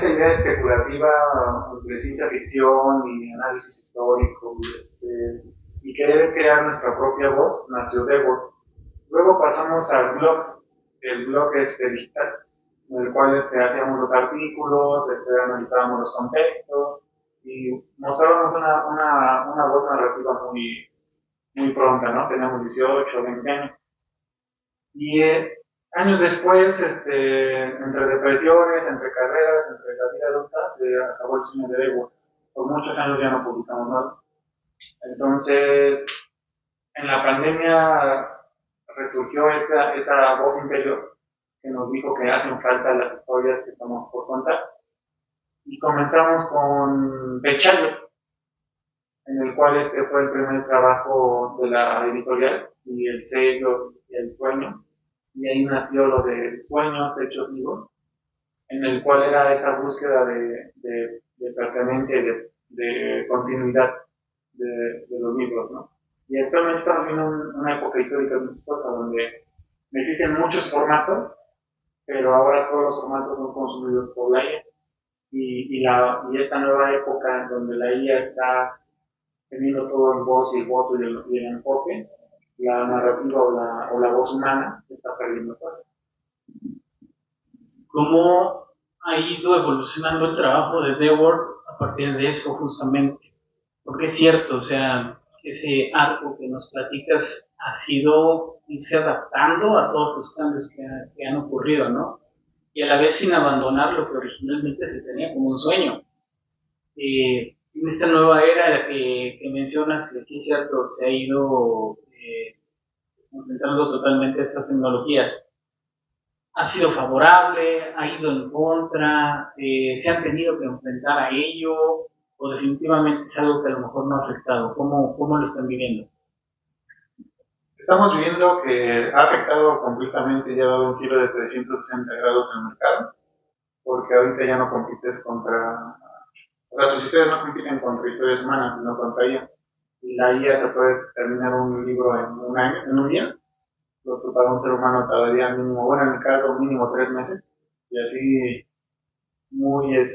esta idea especulativa de ciencia ficción y análisis histórico y querer crear nuestra propia voz, nació Dewar. Luego pasamos al blog, el blog digital, en el cual hacíamos los artículos, analizábamos los contextos y mostrábamos una voz narrativa muy pronta, ¿no? Teníamos 18 o 20 años. Y años después, entre depresiones, entre carreras, entre la vida adulta, se acabó el sueño de Dewar. Por muchos años ya no publicamos nada. Entonces, en la pandemia resurgió esa voz interior que nos dijo que hacen falta las historias que estamos por contar. Y comenzamos con Pechayo, en el cual fue el primer trabajo de la editorial y el sello y el sueño. Y ahí nació lo de Sueños Hechos Vivos, en el cual era esa búsqueda de pertenencia y de continuidad de los libros, ¿no? Y actualmente estamos viendo una época histórica muy chistosa donde existen muchos formatos, pero ahora todos los formatos son consumidos por la IA. Y esta nueva época en donde la IA está teniendo todo el voz y el voto y el enfoque, la narrativa o la voz humana se está perdiendo fuera. ¿Cómo ha ido evolucionando el trabajo de Dewar a partir de eso justamente? Porque es cierto, o sea, ese arco que nos platicas ha sido irse adaptando a todos los cambios que han ocurrido, ¿no? Y a la vez sin abandonar lo que originalmente se tenía como un sueño. En esta nueva era que mencionas, que aquí es cierto, se ha ido concentrando totalmente estas tecnologías. ¿Ha sido favorable? ¿Ha ido en contra? ¿Se han tenido que enfrentar a ello? ¿O definitivamente es algo que a lo mejor no ha afectado? ¿Cómo lo están viviendo? Estamos viendo que ha afectado completamente y ha dado un giro de 360 grados en el mercado, porque ahorita ya no compites contra... O sea, tus historias no compiten contra historias humanas, sino contra IA. Y la IA te puede terminar un libro en un año, en un día, lo que para un ser humano tardaría mínimo, bueno, en mi caso, mínimo 3 meses, y así muy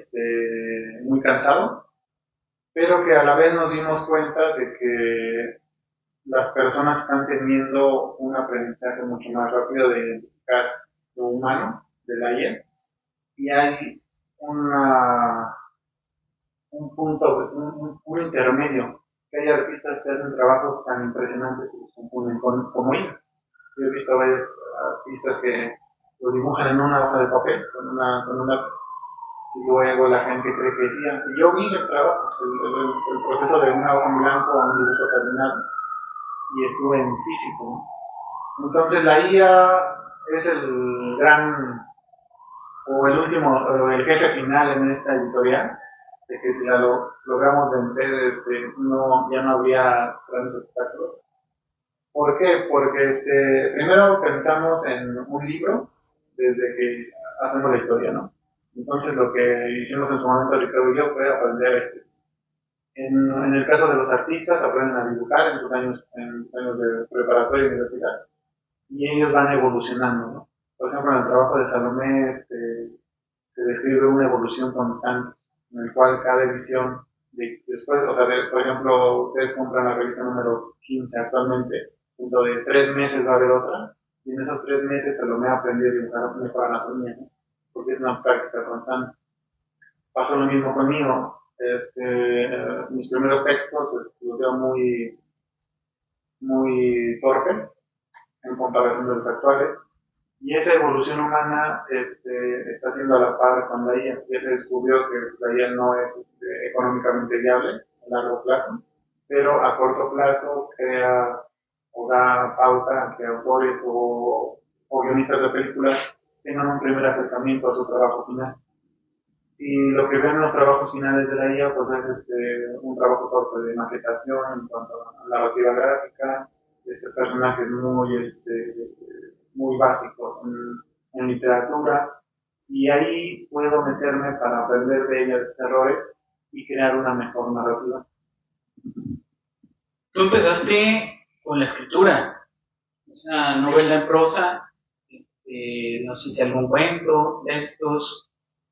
cansado, pero que a la vez nos dimos cuenta de que las personas están teniendo un aprendizaje mucho más rápido de identificar lo humano de la IA, y hay un punto, un intermedio, que hay artistas que hacen trabajos tan impresionantes que los confunden como IA. Yo he visto varios artistas que lo dibujan en una hoja de papel, con una y luego la gente cree que sí. Y yo vi el trabajo, el proceso de una hoja en blanco a un dibujo terminado, y estuve en físico, ¿no? Entonces la IA es el gran, o el último, o el jefe final en esta editorial, de que si la logramos vencer, ya no habría grandes obstáculos. ¿Por qué? Porque primero pensamos en un libro desde que hacemos la historia, ¿no? Entonces lo que hicimos en su momento Ricardo y yo fue aprender en el caso de los artistas aprenden a dibujar en sus años de preparatoria y universidad, y ellos van evolucionando, ¿no? Por ejemplo, en el trabajo de Salomé se describe una evolución constante, en el cual cada edición, después, o sea, por ejemplo, ustedes compran la revista número 15 actualmente, dentro de 3 meses va a haber otra, y en esos 3 meses Salomé aprendió a dibujar mejor anatomía, ¿no? Porque es una práctica constante. Pasó lo mismo conmigo. Mis primeros textos los veo muy torpes en comparación de los actuales, y esa evolución humana está siendo a la par con la IA. Ya se descubrió que la IA no es económicamente viable a largo plazo, pero a corto plazo crea o da pauta a que autores o guionistas de películas tengan un primer acercamiento a su trabajo final. Y lo que ven en los trabajos finales de la IA pues es un trabajo torpe de maquetación en cuanto a narrativa gráfica, personajes muy básicos en literatura, y ahí puedo meterme para aprender de ellos errores y crear una mejor narrativa. Tú empezaste con la escritura, o sea, novela en prosa, no sé si algún cuento, textos.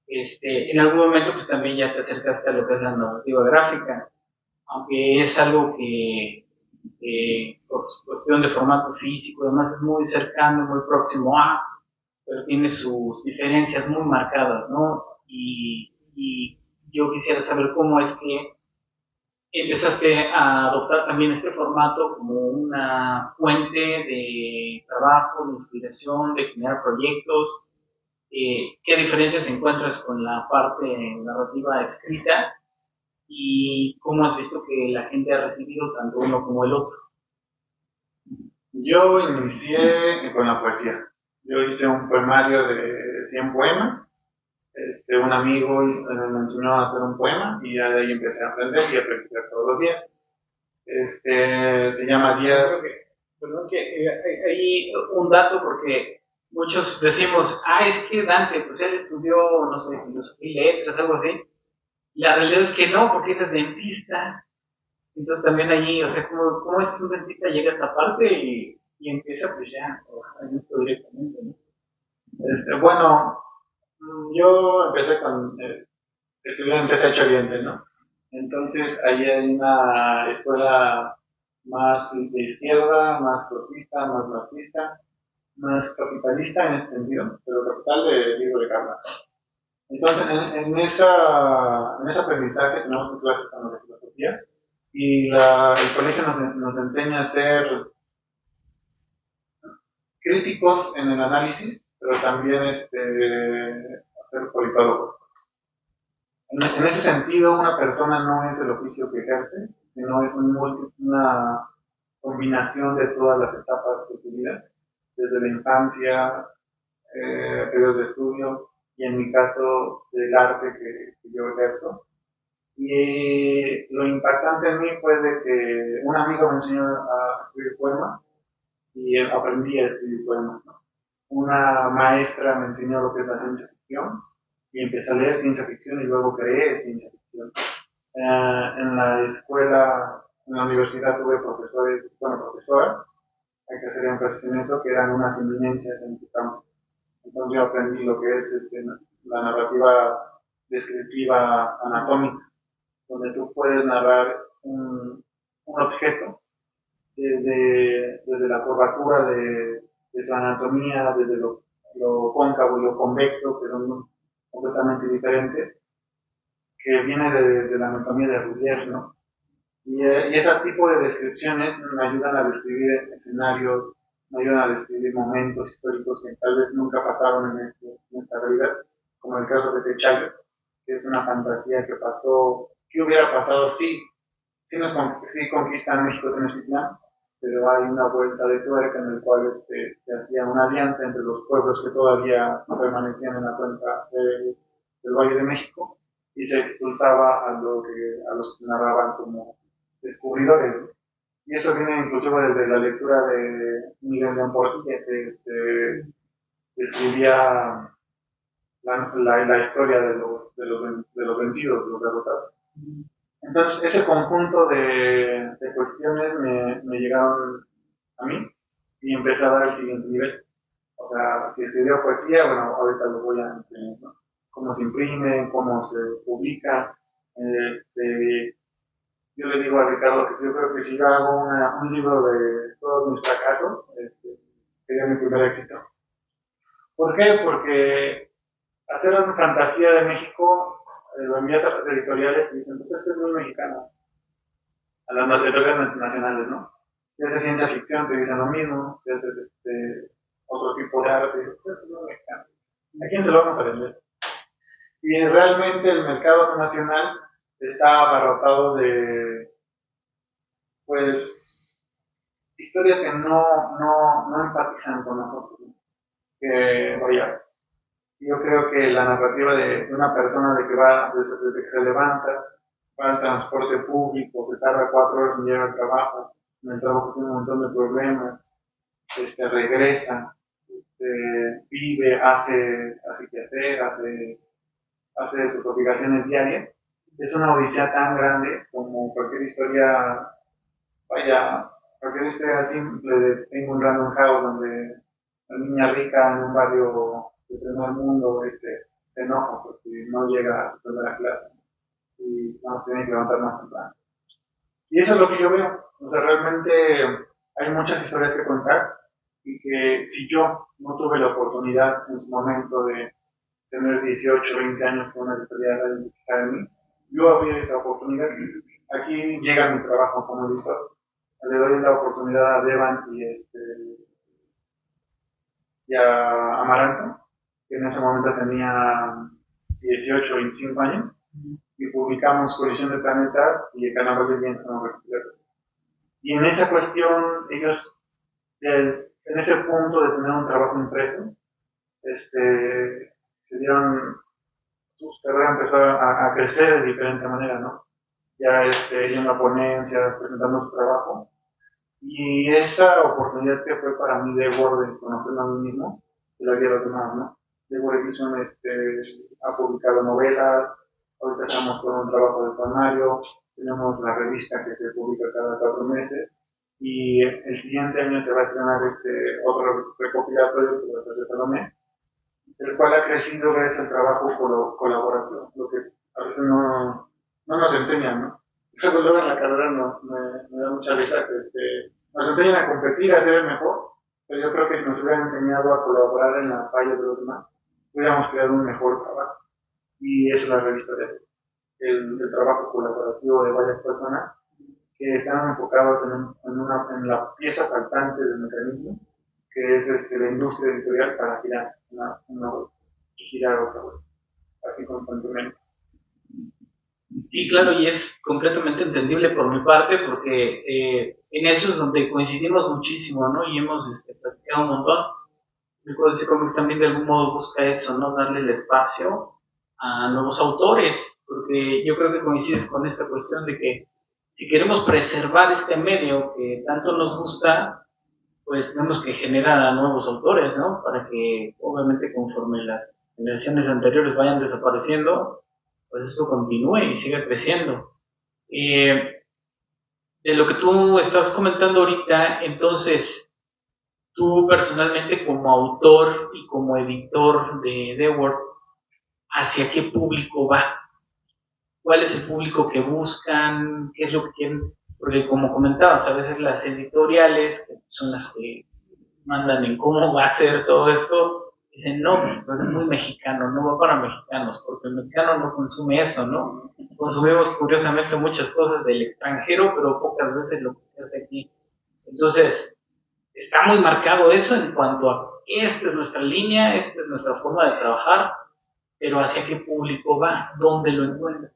en algún momento pues también ya te acercaste a lo que es la narrativa gráfica, aunque es algo que por cuestión de formato físico y demás es muy cercano, muy próximo a, pero tiene sus diferencias muy marcadas, ¿no? Y yo quisiera saber cómo es que empezaste a adoptar también este formato como una fuente de trabajo, de inspiración, de generar proyectos. ¿Qué diferencias encuentras con la parte narrativa escrita y cómo has visto que la gente ha recibido tanto uno como el otro? Yo inicié con la poesía. Yo hice un poemario de 100 poemas. Un amigo me enseñó a hacer un poema y ya de ahí empecé a aprender y a practicar todos los días. Se llama Días. Perdón que hay un dato porque muchos decimos, es que Dante, pues él estudió, no sé, filosofía y letras, algo así. La realidad es que no, porque es dentista. Entonces también allí, o sea, ¿cómo es que un dentista llega a esta parte y empieza pues ya a trabajar en esto directamente, ¿no? Bueno, yo empecé con estudiar en CCH Oriente, ¿no? Entonces ahí hay una escuela más de izquierda, más trotskista, más marxista, más capitalista en este sentido, pero capital de libro de Karl Marx. Entonces en ese aprendizaje tenemos clases con de filosofía y el colegio nos enseña a ser críticos en el análisis, pero también a ser politólogos. En ese sentido, una persona no es el oficio que ejerce, sino es una combinación de todas las etapas de su vida, desde la infancia, periodos de estudio, y en mi caso, del arte que yo ejerzo. Y lo impactante en mí fue de que un amigo me enseñó a escribir poemas y aprendí a escribir poemas, ¿no? Una maestra me enseñó lo que es la ciencia ficción y empecé a leer ciencia ficción y luego creé ciencia ficción. En la escuela, en la universidad tuve profesores, bueno, profesoras, hay que hacer énfasis en eso, que eran unas eminencias en su campo. Entonces yo aprendí lo que es la narrativa descriptiva anatómica, donde tú puedes narrar un objeto desde la curvatura de su anatomía, desde lo cóncavo y lo convexo, que son completamente diferentes, que viene desde la anatomía de Rudier, ¿no? Y ese tipo de descripciones me ayudan a describir escenarios, me ayudan a describir momentos históricos que tal vez nunca pasaron en esta realidad, como el caso de Techayo, que es una fantasía que pasó, que hubiera pasado sí conquistan México Tenochtitlán, pero hay una vuelta de tuerca en el cual se hacía una alianza entre los pueblos que todavía permanecían en la cuenca del Valle de México y se expulsaba a los que narraban como descubridores. Y eso viene inclusive desde la lectura de Miguel de Portilla, que escribía la historia de los vencidos, de los derrotados. Entonces, ese conjunto de cuestiones me llegaron a mí y empecé a dar el siguiente nivel. O sea, que escribió poesía, bueno, ahorita lo voy a imprimir, ¿no? Cómo se imprime, cómo se publica. Yo le digo a Ricardo que yo creo que si yo hago un libro de todos mis fracasos, sería mi primer éxito. ¿Por qué? Porque hacer una fantasía de México, lo envías a las editoriales y dicen, pues es que es muy mexicano, a las editoriales nacionales, ¿no? Si haces ciencia ficción te dicen lo mismo, si haces otro tipo de arte, dices, pues es muy mexicano. ¿A quién se lo vamos a vender? Y realmente el mercado nacional está abarrotado de, pues, historias que no empatizan con nosotros. Que, vaya, yo creo que la narrativa de una persona de que va desde que se levanta, va al transporte público, se tarda 4 horas en llegar al trabajo, en el trabajo tiene un montón de problemas, regresa, vive, hace que hace sus obligaciones diarias. Es una odisea tan grande como cualquier historia, vaya, cualquier historia simple de Tengo un Random House, donde la niña rica en un barrio de primer mundo se enoja porque no llega a su primera clase y no tiene que levantar más temprano. Y eso es lo que yo veo. O sea, realmente hay muchas historias que contar y que si yo no tuve la oportunidad en su momento de tener 18, 20 años con una editorial a identificar en mí, yo había esa oportunidad. Aquí llega mi trabajo como editor. Le doy la oportunidad a Devan y a Amaranto, que en ese momento tenía 18, 25 años, y publicamos Colisión de Planetas y el Carnaval del Viento no Recupero. Y en esa cuestión, ellos, en ese punto de tener un trabajo impreso, se dieron, su carrera empezó a crecer de diferente manera, ¿no? Ya yendo a ponencias, presentando su trabajo. Y esa oportunidad que fue para mí de Word de conocerme a mí mismo, y la de los demás, ¿no? De Word ha publicado novelas, ahorita estamos con un trabajo de poemario, tenemos la revista que se publica cada 4 meses, y el siguiente año se va a estrenar otro recopilatorio que va a ser de Salomé, el cual ha crecido gracias al trabajo colaborativo, lo que a veces no nos enseñan, ¿no? Luego en la carrera me da mucha risa que nos enseñan a competir, a ser el mejor, pero yo creo que si nos hubieran enseñado a colaborar en las fallas de los demás, hubiéramos creado un mejor trabajo. Y eso es la revista de el trabajo colaborativo de varias personas que están enfocados en la pieza faltante del mecanismo, que es la industria editorial para girar una web y girar otra web, así constantemente. Sí, claro, y es completamente entendible por mi parte, porque en eso es donde coincidimos muchísimo, ¿no? Y hemos platicado un montón. El Códice Comics también de algún modo busca eso, ¿no? Darle el espacio a nuevos autores, porque yo creo que coincides con esta cuestión de que si queremos preservar este medio que tanto nos gusta, pues tenemos que generar a nuevos autores, ¿no? Para que obviamente conforme las generaciones anteriores vayan desapareciendo, pues esto continúe y siga creciendo. De lo que tú estás comentando ahorita, entonces, tú personalmente como autor y como editor de The Word, ¿hacia qué público va? ¿Cuál es el público que buscan? ¿Qué es lo que quieren? Porque como comentabas, a veces las editoriales, que son las que mandan en cómo va a ser todo esto, dicen, no, pues es muy mexicano, no va para mexicanos, porque el mexicano no consume eso, ¿no? Consumimos curiosamente muchas cosas del extranjero, pero pocas veces lo que se hace aquí. Entonces, está muy marcado eso en cuanto a esta es nuestra línea, esta es nuestra forma de trabajar, pero hacia qué público va, dónde lo encuentra.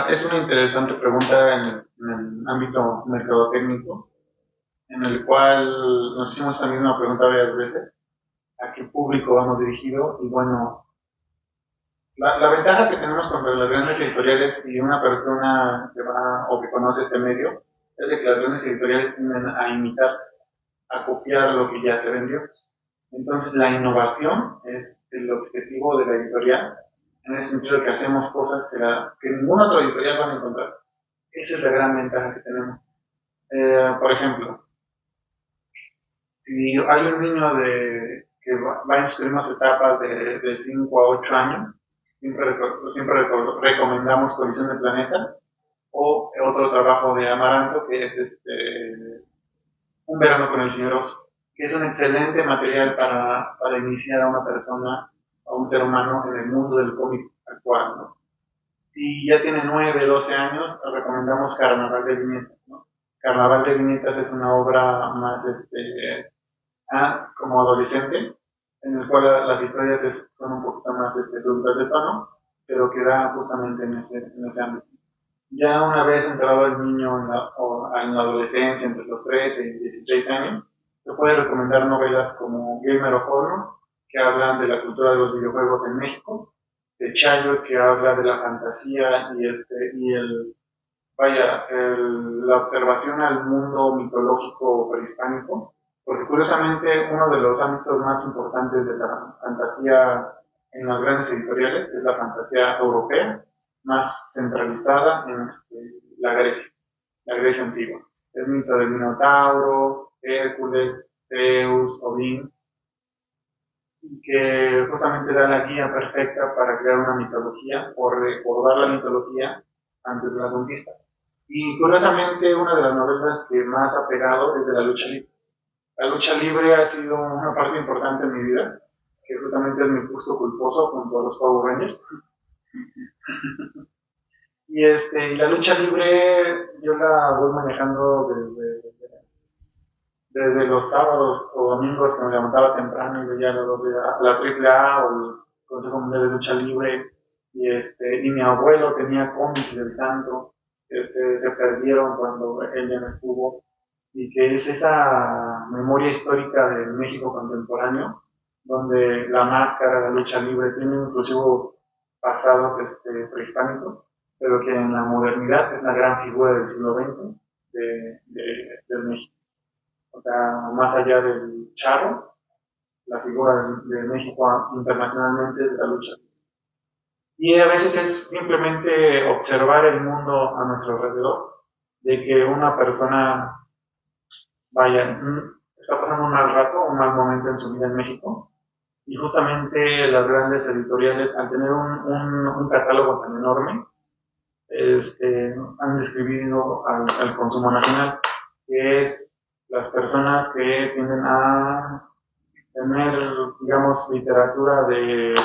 Es una interesante pregunta en el ámbito mercadotécnico, en el cual nos hicimos esta misma pregunta varias veces, a qué público vamos dirigido, y bueno, la ventaja que tenemos contra las grandes editoriales y una persona que va o que conoce este medio, es de que las grandes editoriales tienden a imitarse, a copiar lo que ya se vendió. Entonces la innovación es el objetivo de la editorial, en el sentido de que hacemos cosas que ninguna otra editorial van a encontrar. Esa es la gran ventaja que tenemos. Por ejemplo, si hay un niño que va en sus primeras etapas de 5 a 8 años, siempre recomendamos Colisión de Planeta o otro trabajo de Amaranto que es Un verano con el señor Oso, que es un excelente material para iniciar a una persona, a un ser humano en el mundo del cómic actual, ¿no? Si ya tiene 9, 12 años, recomendamos Carnaval de Viñetas, ¿no? Carnaval de Viñetas es una obra más como adolescente, en el cual las historias son un poquito más subidas de tono, pero que da justamente en ese ámbito. Ya una vez entrado el niño en la adolescencia, entre los 13 y 16 años, se puede recomendar novelas como Gamer of Honor, que hablan de la cultura de los videojuegos en México, de Chayo, que habla de la fantasía la observación al mundo mitológico prehispánico, porque curiosamente uno de los ámbitos más importantes de la fantasía en las grandes editoriales es la fantasía europea, más centralizada en la Grecia antigua. El mito del Minotauro, Hércules, Zeus, Odín. que justamente da la guía perfecta para crear una mitología o recordar la mitología antes de la conquista. Y curiosamente, una de las novelas que más ha pegado es de la lucha libre. La lucha libre ha sido una parte importante en mi vida, que justamente es mi gusto culposo junto a los Power Rangers. Y la lucha libre yo la voy manejando desde los sábados o domingos que me levantaba temprano y veía la triple A o el Consejo Mundial de Lucha Libre. Y mi abuelo tenía cómics del Santo, se perdieron cuando él ya no estuvo, y que es esa memoria histórica del México contemporáneo, donde la máscara, la lucha libre, tiene inclusive pasados prehispánicos, pero que en la modernidad es la gran figura del siglo XX del México. O sea, más allá del charro, la figura de México internacionalmente es de la lucha. Y a veces es simplemente observar el mundo a nuestro alrededor, de que una persona, vaya, está pasando un mal rato, un mal momento en su vida en México, y justamente las grandes editoriales, al tener un catálogo tan enorme, han describido al consumo nacional, que es las personas que tienden a tener, digamos, literatura de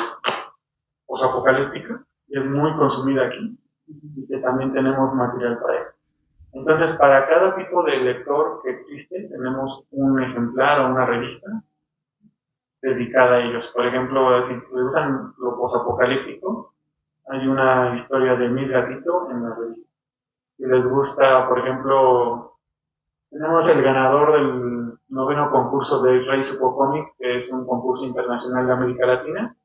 posapocalíptica, y es muy consumida aquí, y que también tenemos material para ello. Entonces, para cada tipo de lector que existe, tenemos un ejemplar o una revista dedicada a ellos. Por ejemplo, si usan lo posapocalíptico, hay una historia de Miss Gatito en la revista. Si les gusta, por ejemplo, tenemos el ganador del noveno concurso de Rey Supo Comics, que es un concurso internacional de América Latina,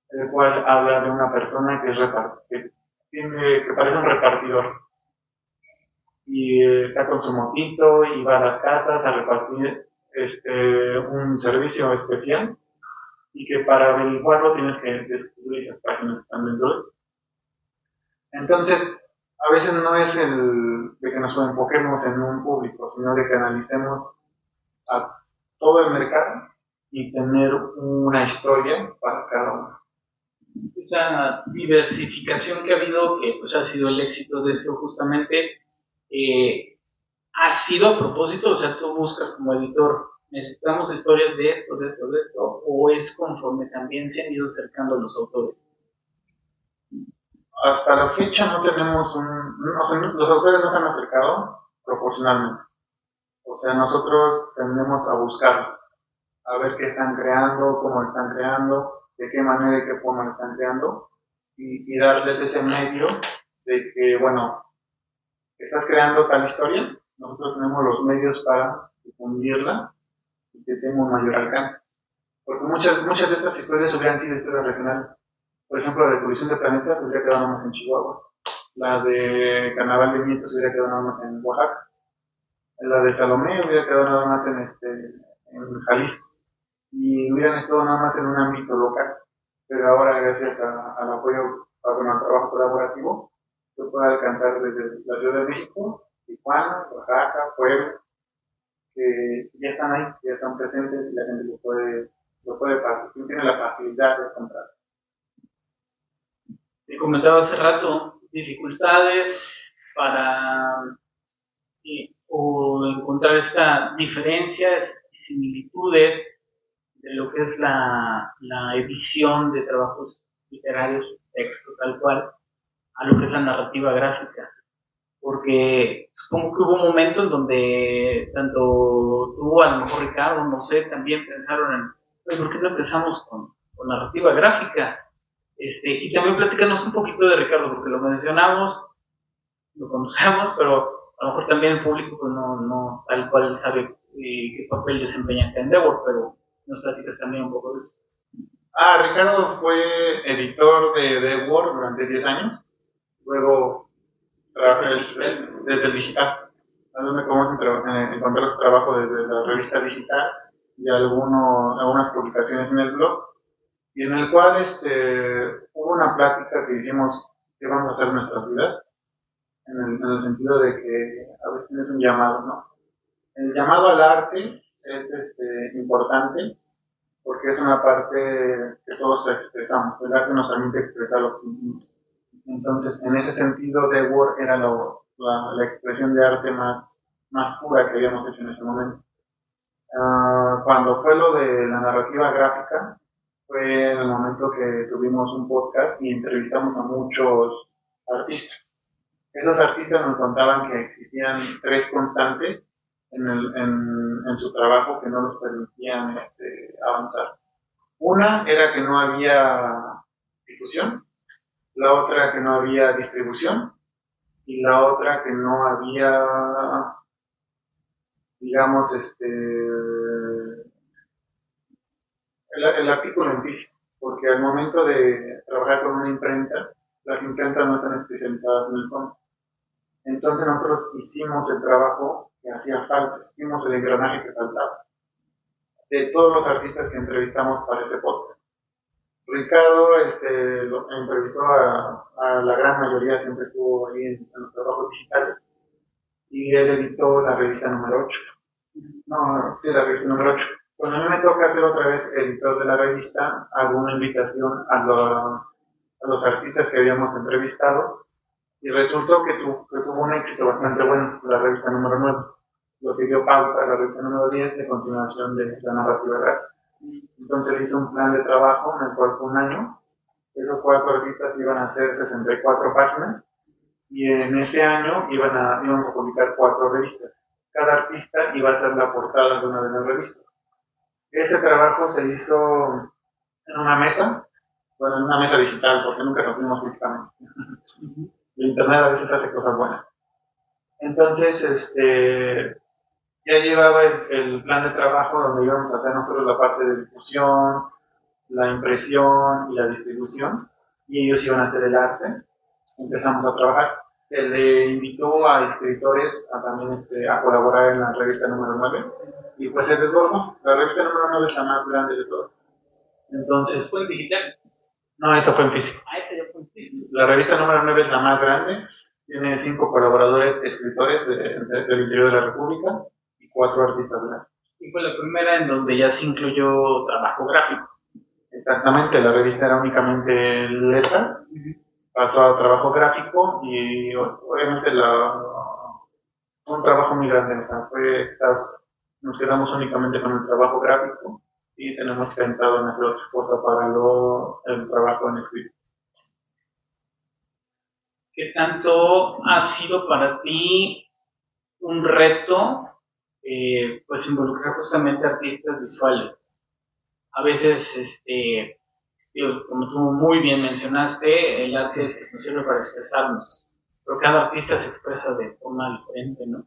el cual habla de una persona que parece un repartidor y está con su motito y va a las casas a repartir un servicio especial, y que para averiguarlo tienes que descubrir las páginas que están dentro de él. Entonces, a veces no es el de que nos enfoquemos en un público, sino de que analicemos a todo el mercado y tener una historia para cada uno. Esa diversificación que ha habido, que pues ha sido el éxito de esto justamente, ha sido a propósito, o sea, tú buscas como editor, necesitamos historias de esto, de esto, de esto, o es conforme también se han ido acercando los autores. Hasta la fecha no tenemos o sea, los autores no se han acercado proporcionalmente. O sea, nosotros tendemos a buscar, a ver qué están creando, cómo lo están creando, de qué manera y qué forma lo están creando, y darles ese medio de que, bueno, estás creando tal historia, nosotros tenemos los medios para difundirla y que tenga un mayor alcance. Porque muchas de estas historias hubieran sido historias regionales. Por ejemplo, la de Colisión de Planetas hubiera quedado nada más en Chihuahua. La de Carnaval de Nietos hubiera quedado nada más en Oaxaca. La de Salomé hubiera quedado nada más en Jalisco. Y hubieran estado nada más en un ámbito local. Pero ahora, gracias al apoyo, al trabajo colaborativo, se puede alcanzar desde la Ciudad de México, Tijuana, Oaxaca, Puebla, que ya están ahí, ya están presentes y la gente lo puede tiene la facilidad de comprar. Te comentaba hace rato, dificultades para o encontrar estas diferencias y similitudes de lo que es la edición de trabajos literarios, texto tal cual, a lo que es la narrativa gráfica. Porque supongo que hubo un momento en donde tanto tú, a lo mejor Ricardo, no sé, también pensaron en, oye, ¿por qué no empezamos con narrativa gráfica? Y también platicanos un poquito de Ricardo, porque lo mencionamos, lo conocemos, pero a lo mejor también el público pues no tal cual sabe qué papel desempeña acá en Endeavor, pero nos platicas también un poco de eso. Ricardo fue editor de Word durante 10 años. Luego trabajé desde el digital. A mí me común encontrar su trabajo desde la revista digital y algunas publicaciones en el blog, y en el cual hubo una plática que hicimos qué vamos a hacer en nuestras vidas, en el sentido de que a veces tienes un llamado, ¿no? El llamado al arte es importante, porque es una parte que todos expresamos. El arte nos permite expresar lo que sentimos. Entonces, en ese sentido, The Word era la expresión de arte más pura que habíamos hecho en ese momento. Cuando fue lo de la narrativa gráfica, fue en el momento que tuvimos un podcast y entrevistamos a muchos artistas. Esos artistas nos contaban que existían tres constantes en su trabajo que no los permitían avanzar. Una era que no había difusión, la otra que no había distribución y la otra que no había, digamos, el artículo en físico, porque al momento de trabajar con una imprenta, las imprentas no están especializadas en el fondo. Entonces nosotros hicimos el trabajo que hacía falta, hicimos el engranaje que faltaba, de todos los artistas que entrevistamos para ese podcast. Ricardo lo entrevistó a la gran mayoría, siempre estuvo ahí en los trabajos digitales, y él editó la revista número 8. No, sí, la revista número 8. Cuando a mí me toca ser otra vez editor de la revista, hago una invitación a los artistas que habíamos entrevistado y resultó que tuvo un éxito bastante bueno la revista número 9, lo que dio pauta a la revista número 10 de continuación de la narrativa gráfica. Entonces hizo un plan de trabajo en el cual fue un año. Esos 4 artistas iban a hacer 64 páginas y en ese año íbamos a publicar 4 revistas. Cada artista iba a hacer la portada de una de las revistas. Ese trabajo se hizo en una mesa, bueno, en una mesa digital, porque nunca nos vimos físicamente. El internet a veces hace cosas buenas. Entonces, ya llevaba el plan de trabajo donde íbamos a hacer nosotros la parte de difusión, la impresión y la distribución, y ellos iban a hacer el arte. Empezamos a trabajar. Él le invitó a escritores a también a colaborar en la revista número 9 y pues se desbordó. La revista número 9 es la más grande de todas. Entonces, ¿Fue en digital? No, esa fue en físico. Esa ya fue en físico. La revista número 9 es la más grande. Tiene 5 colaboradores escritores del interior de la República y 4 artistas grandes. Y fue la primera en donde ya se incluyó trabajo gráfico. Exactamente, la revista era únicamente letras, pasó a trabajo gráfico y obviamente un trabajo muy grande, o sea, nos quedamos únicamente con el trabajo gráfico y tenemos pensado en hacer otra cosa para el trabajo en escrito. ¿Qué tanto ha sido para ti un reto pues involucrar justamente artistas visuales? A veces, como tú muy bien mencionaste, el arte pues, nos sirve para expresarnos, pero cada artista se expresa de forma diferente, ¿no?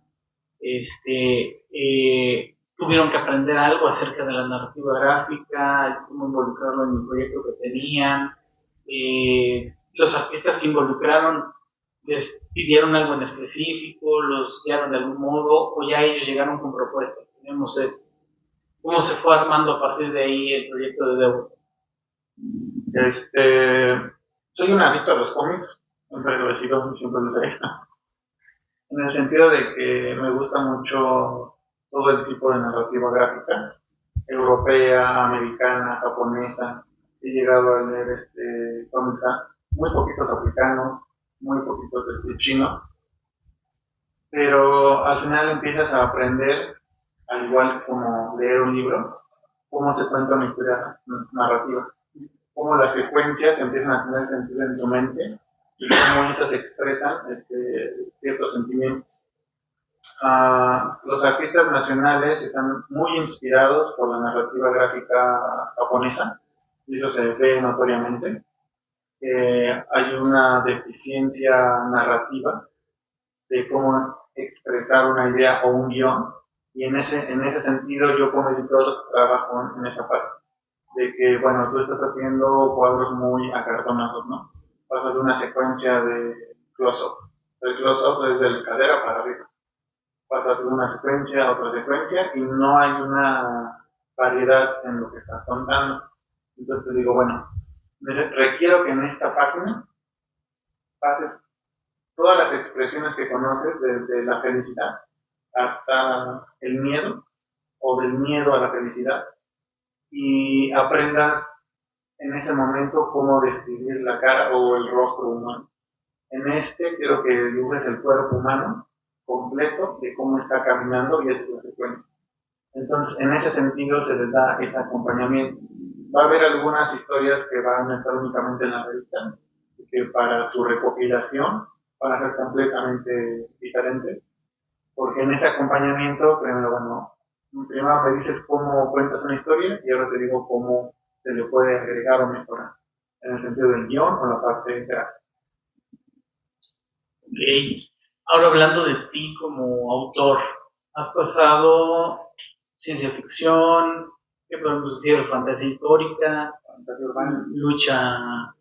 Tuvieron que aprender algo acerca de la narrativa gráfica, cómo involucrarlo en el proyecto que tenían. Los artistas que involucraron les pidieron algo en específico, los guiaron de algún modo, o ya ellos llegaron con propuestas. Tenemos esto. ¿Cómo se fue armando a partir de ahí el proyecto de Debo? Soy un adicto a los cómics, siempre lo he sido y siempre lo seré. En el sentido de que me gusta mucho todo el tipo de narrativa gráfica, europea, americana, japonesa. He llegado a leer cómics, muy poquitos africanos, muy poquitos chinos, pero al final empiezas a aprender, al igual como leer un libro, cómo se cuenta una historia narrativa, cómo las secuencias empiezan a tener sentido en tu mente y cómo esas expresan ciertos sentimientos. Los artistas nacionales están muy inspirados por la narrativa gráfica japonesa, y eso se ve notoriamente. Hay una deficiencia narrativa de cómo expresar una idea o un guión, y en ese sentido yo como editor trabajo en esa parte, de que, bueno, tú estás haciendo cuadros muy acartonados, ¿no? Pasas de una secuencia de close-up, el close-up es de la cadera para arriba, pasas de una secuencia a otra secuencia y no hay una variedad en lo que estás contando. Entonces digo, bueno, requiero que en esta página pases todas las expresiones que conoces, desde la felicidad hasta el miedo, o del miedo a la felicidad, y aprendas en ese momento cómo describir la cara o el rostro humano. En este quiero que dibujes el cuerpo humano completo de cómo está caminando y es lo que cuenta. Entonces, en ese sentido se les da ese acompañamiento. Va a haber algunas historias que van a estar únicamente en la revista, que para su recopilación van a ser completamente diferentes, porque en ese acompañamiento, primero me dices cómo cuentas una historia y ahora te digo cómo se le puede agregar o mejorar, en el sentido del guión o la parte gráfica. Ok. Ahora hablando de ti como autor, has pasado ciencia ficción, ¿qué podemos decir? Fantasía histórica, Fantasía urbana. lucha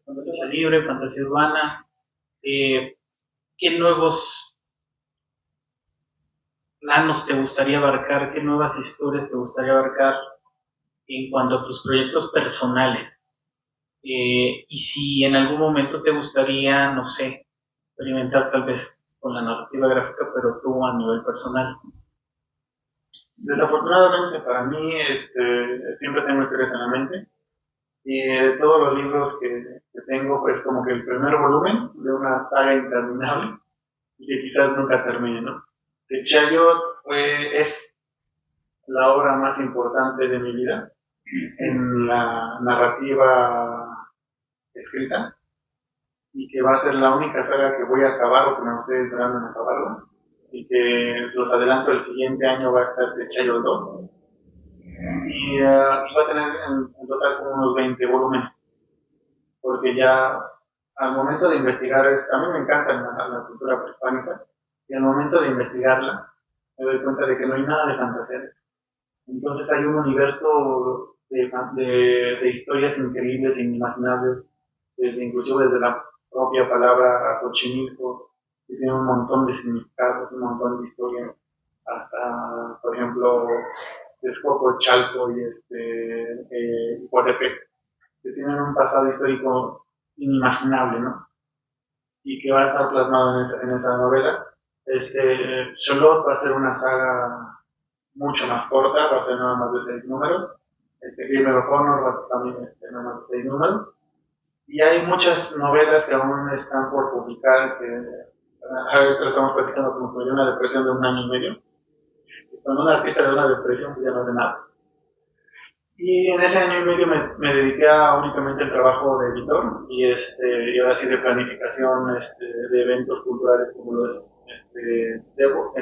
libre, fantasía urbana. ¿Qué nuevos planos te gustaría abarcar? ¿Qué nuevas historias te gustaría abarcar en cuanto a tus proyectos personales? Y si en algún momento te gustaría, no sé, experimentar tal vez con la narrativa gráfica, pero tú a nivel personal. Desafortunadamente para mí siempre tengo historias en la mente y todos los libros que tengo pues como que el primer volumen de una saga interminable y que quizás nunca termine, ¿no? Que Chayot es la obra más importante de mi vida en la narrativa escrita y que va a ser la única saga que voy a acabar o que me estoy esperando en acabarla y que los adelanto el siguiente año va a estar de Chayot 2 y va a tener en total como unos 20 volúmenes porque ya al momento de investigar, a mí me encanta la cultura prehispánica y al momento de investigarla me doy cuenta de que no hay nada de fantasía. Entonces hay un universo de historias increíbles e inimaginables, inclusive desde la propia palabra Xochimilco, que tiene un montón de significados, un montón de historias, hasta, por ejemplo, Texcoco, Chalco y Coatepec, que tienen un pasado histórico inimaginable, ¿no? Y que va a estar plasmado en esa novela. Xolot va a ser una saga mucho más corta, va a ser nada más de 6 números. Grimmer O'Connor va a ser también nada más de 6 números. Y hay muchas novelas que aún están por publicar, que ahorita estamos platicando como que me dio una depresión de 1 año y medio. Y cuando un artista le da una depresión, pues ya no hace nada. Y en ese 1 año y medio me dediqué únicamente al trabajo de editor y ahora sí de planificación de eventos culturales como lo es Devo,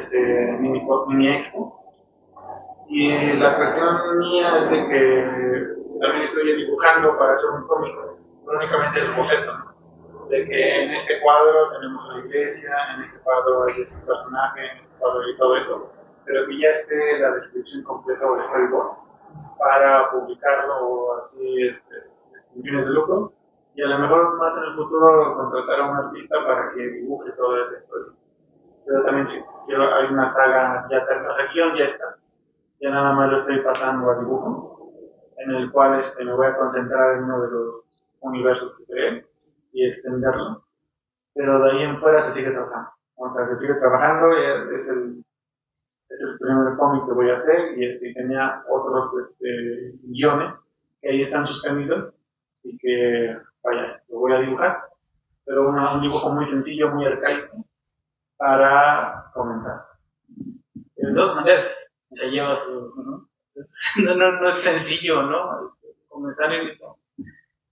mini Expo. Y la cuestión mía es de que también estoy dibujando para hacer un cómic, no únicamente el boceto, ¿no? De que en este cuadro tenemos una iglesia, en este cuadro hay este personaje, en este cuadro hay todo eso, pero que ya esté la descripción completa o el storyboard para publicarlo así sin fines de lucro y a lo mejor más en el futuro contratar a un artista para que dibuje toda esa historia. Pero también sí, hay una saga, ya la guión ya está, ya nada más lo estoy pasando a dibujo, en el cual me voy a concentrar en uno de los universos que creé y extenderlo, pero de ahí en fuera se sigue trabajando. O sea, se sigue trabajando, es el primer cómic que voy a hacer y tenía otros guiones que ahí están suspendidos y que, vaya, lo voy a dibujar, pero un dibujo muy sencillo, muy arcaico para comenzar. De todas maneras, se lleva su, ¿no? No es sencillo, ¿no? Comenzar en eso.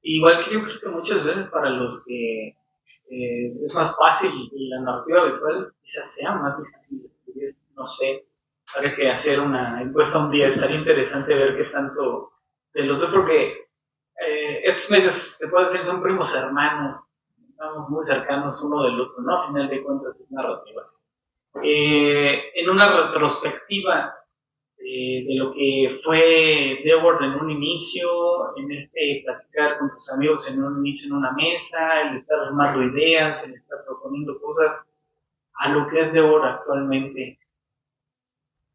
Igual que yo creo que muchas veces para los que es más fácil y la narrativa visual quizás sea más difícil de escribir, no sé, habría que hacer una encuesta un día, estaría interesante ver qué tanto de los dos, porque estos medios se puede decir son primos hermanos, estamos muy cercanos uno del otro, ¿no? A final de cuentas es narrativa. En una retrospectiva de lo que fue The Word en un inicio, en platicar con tus amigos en un inicio en una mesa, el estar armando ideas, el estar proponiendo cosas, a lo que es The Word actualmente.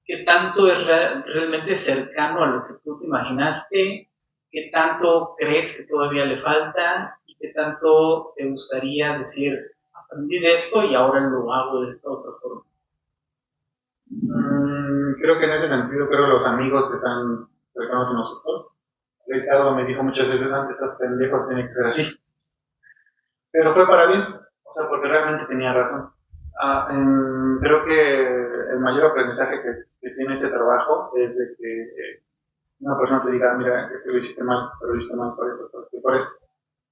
¿Qué tanto es realmente cercano a lo que tú te imaginaste? ¿Qué tanto crees que todavía le falta? ¿Y qué tanto te gustaría decir, aprendí de esto y ahora lo hago de esta otra forma? Creo que en ese sentido, creo los amigos que están cercanos a nosotros Ricardo me dijo muchas veces antes, estos pendejos tienen que ser así. Pero fue para bien, o sea, porque realmente tenía razón. Creo que el mayor aprendizaje que tiene este trabajo es de que una persona te diga, mira, esto lo hiciste mal, pero lo hiciste mal por esto, por esto, por esto.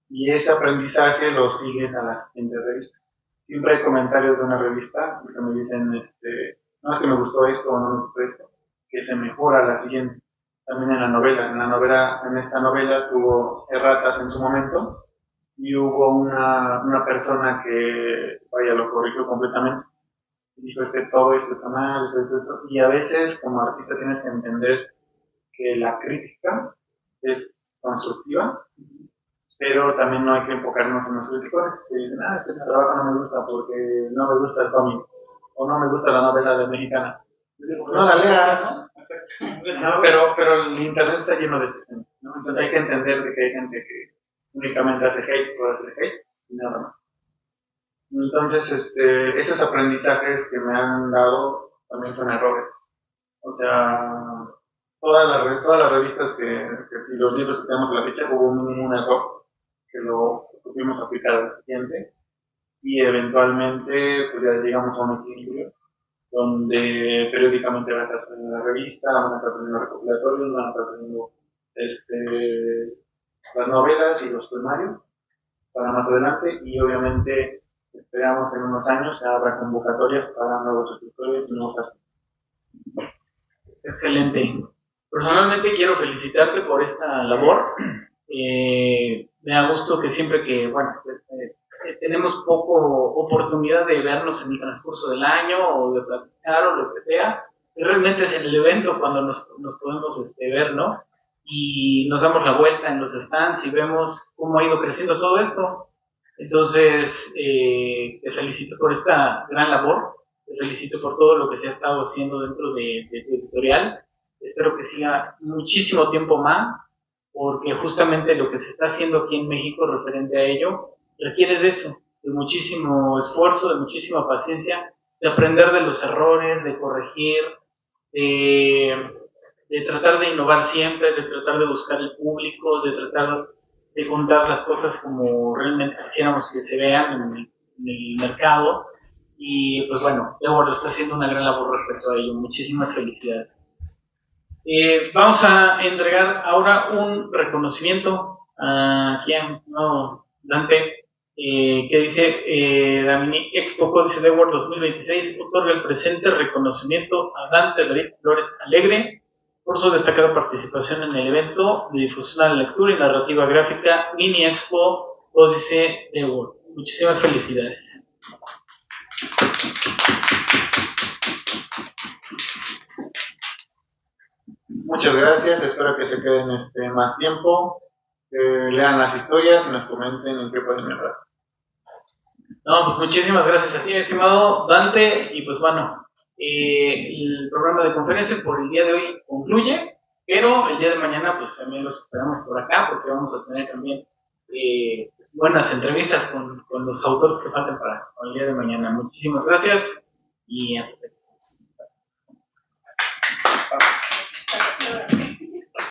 Y ese aprendizaje lo sigues a la siguiente revista. Siempre hay comentarios de una revista que me dicen, no es que me gustó esto o no me gustó esto, que se mejora a la siguiente. También en esta novela tuvo erratas en su momento y hubo una persona que, vaya, lo corrigió completamente. Dijo, todo esto está mal, esto. Y a veces como artista tienes que entender que la crítica es constructiva, pero también no hay que enfocarnos en los críticos que dicen, es que mi trabajo no me gusta porque no me gusta el cómic o no me gusta la novela de mexicana. No la leas, ¿no? Pero el internet está lleno de eso, ¿no? Entonces hay que entender de que hay gente que únicamente hace hate por hacer hate y nada más. Entonces, esos aprendizajes que me han dado también son errores. O sea, todas las revistas y los libros que tenemos a la fecha hubo un error que lo pudimos aplicar al siguiente y eventualmente pues ya llegamos a un equilibrio donde periódicamente van a estar saliendo la revista, van a estar saliendo recopilatorios, van a estar saliendo las novelas y los poemarios para más adelante y obviamente esperamos en unos años que habrá convocatorias para nuevos escritores y nuevos artistas. Excelente. Personalmente quiero felicitarte por esta labor. Me da gusto que siempre que, bueno, tenemos poco oportunidad de vernos en el transcurso del año o de platicar o lo que sea, realmente es en el evento cuando nos podemos ver, ¿no? Y nos damos la vuelta en los stands y vemos cómo ha ido creciendo todo esto. Entonces, te felicito por esta gran labor, te felicito por todo lo que se ha estado haciendo dentro de tu editorial. Espero que siga muchísimo tiempo más, porque justamente lo que se está haciendo aquí en México referente a ello requiere de eso, de muchísimo esfuerzo, de muchísima paciencia, de aprender de los errores, de corregir, de, de tratar de innovar siempre, de tratar de buscar el público, de tratar de contar las cosas como realmente quisiéramos que se vean en el mercado. Y pues bueno, Eduardo está haciendo una gran labor respecto a ello. Muchísimas felicidades. Vamos a entregar ahora un reconocimiento a quien, no, Dante, que dice, Damini Expo Códice de Word 2026 otorga el presente reconocimiento a Dante David Flores Alegre por su destacada participación en el evento de difusión a la lectura y narrativa gráfica Mini Expo Códice de Word. Muchísimas felicidades. Muchas gracias, espero que se queden más tiempo, lean las historias y nos comenten en qué pueden mejorar. No, pues muchísimas gracias a ti, estimado Dante, y pues bueno, el programa de conferencia por el día de hoy concluye, pero el día de mañana pues también los esperamos por acá porque vamos a tener también buenas entrevistas con los autores que falten para el día de mañana. Muchísimas gracias y hasta